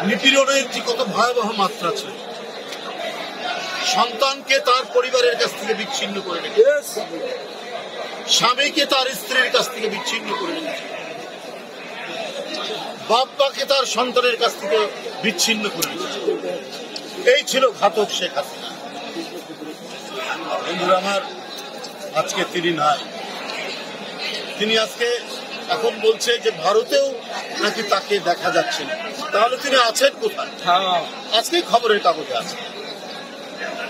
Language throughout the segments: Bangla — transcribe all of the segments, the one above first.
নিপীড়নের যে কত ভয়াবহ মাত্রা ছিল, সন্তানকে তার পরিবারের কাছ থেকে বিচ্ছিন্ন করে রেখেছে, স্বামীকে তার স্ত্রীর কাছ থেকে বিচ্ছিন্ন করে রেখেছে, বাপ্পাকে তার সন্তানের কাছ থেকে বিচ্ছিন্ন করে রেখেছে। এই ছিল ঘাতক শেখ হাসিনা। বন্ধুরা আমার, আজকে তিনি নাই। তিনি আজকে এখন বলছে যে ভারতেও নাকি তাকে দেখা যাচ্ছে না। তাহলে তিনি আছেন কোথায়? আজকে খবরের কাগজে আছে।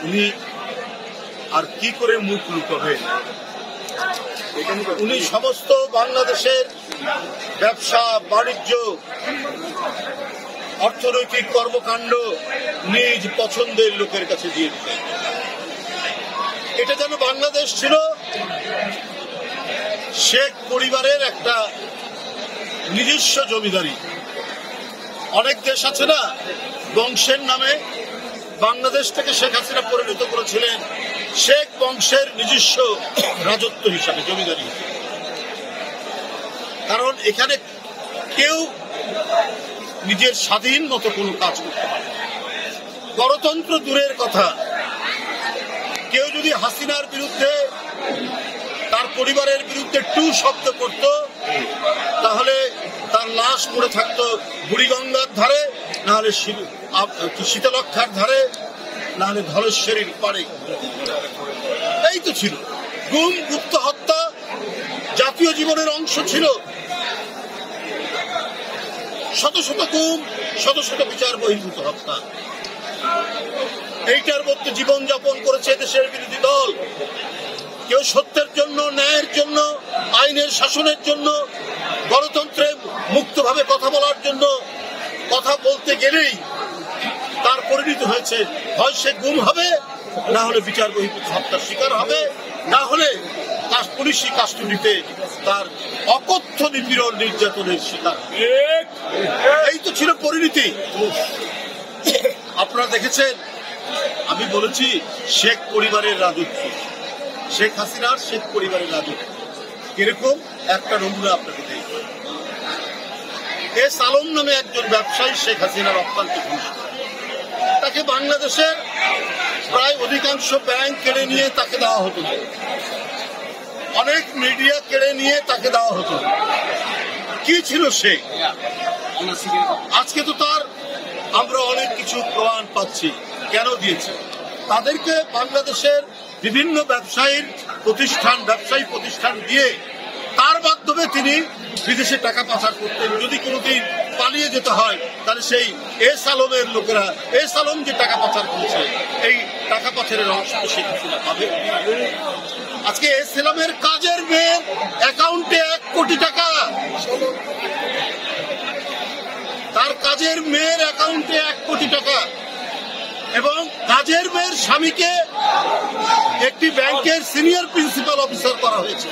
উনি আর কি করে মুখ লুকাবেন? উনি সমস্ত বাংলাদেশের ব্যবসা বাণিজ্য অর্থনৈতিক কর্মকাণ্ড নিজ পছন্দের লোকের কাছে দিয়ে দিতেন। এটা যেন বাংলাদেশ ছিল শেখ পরিবারের একটা নিজস্ব জমিদারি। অনেক দেশ আছে না, বংশের নামে বাংলাদেশটাকে শেখ হাসিনা পরিণত করেছিলেন শেখ বংশের নিজস্ব রাজত্ব হিসাবে, জমিদারি হিসাবে। কারণ এখানে কেউ নিজের স্বাধীন মতো কোনো কাজ করতে পারে। গণতন্ত্র দূরের কথা, কেউ যদি হাসিনার বিরুদ্ধে, তার পরিবারের বিরুদ্ধে টু শব্দ করত, তাহলে তার লাশ পড়ে থাকতো বুড়িগঙ্গার ধারে, নাহলে শীতলক্ষার ধারে, নাহলে ধলেশ্বরীর পাড়ে। এই তো ছিল। গুম, গুপ্ত হত্যা জাতীয় জীবনের অংশ ছিল। শত শত গুম, শত শত বিচার বহির্ভূত হত্যা। এইটার মধ্যে জীবনযাপন করেছে দেশের বিরোধী দল। কেউ সত্যের জন্য, ন্যায়ের জন্য, আইনের শাসনের জন্য, গণতন্ত্রে মুক্তভাবে কথা বলার জন্য কথা বলতে গেলেই তার পরিণত হয়েছে হয় সে গুম হবে, না হলে বিচার বহির্ভূত হত্যার শিকার হবে, না হলে তার পুলিশি কাস্টডিতে তার অকথ্য নিপীড়ন নির্যাতনের শিকার। এই তো ছিল পরিণতি। আপনারা দেখেছেন, আমি বলেছি শেখ পরিবারের রাজত্ব, শেখ হাসিনার শেখ পরিবারের রাজত্ব কিরকম একটা নমুনা আপনাকে দেই। এস আলম নামে একজন ব্যবসায়ী শেখ হাসিনার অত্যন্ত ঘনিষ্ঠ। তাকে বাংলাদেশের প্রায় অধিকাংশ ব্যাংক কেড়ে নিয়ে তাকে দেওয়া হতো, অনেক মিডিয়া কেড়ে নিয়ে তাকে দেওয়া হতো। কি ছিল সে? আজকে তো তার আমরা অনেক কিছু প্রমাণ পাচ্ছি কেন দিয়েছে। তাদেরকে বাংলাদেশের বিভিন্ন ব্যবসায়ী প্রতিষ্ঠান দিয়ে তার মাধ্যমে তিনি বিদেশে টাকা পাচার করতেন। যদি কোনোদিন পালিয়ে যেতে হয়, তাহলে সেই এস আলমের লোকেরা, এস আলম যে টাকা পাচার করেছে, এই টাকা পাচারের অংশ শেখ হাসিনা পাবে। আজকে এস আলমের কাজের মেয়ের অ্যাকাউন্টে 1 কোটি টাকা, তার কাজের মেয়ের অ্যাকাউন্টে 1 কোটি টাকা, এবং কাজের মেয়ের স্বামীকে একটি ব্যাংকের সিনিয়র প্রিন্সিপাল অফিসার করা হয়েছে।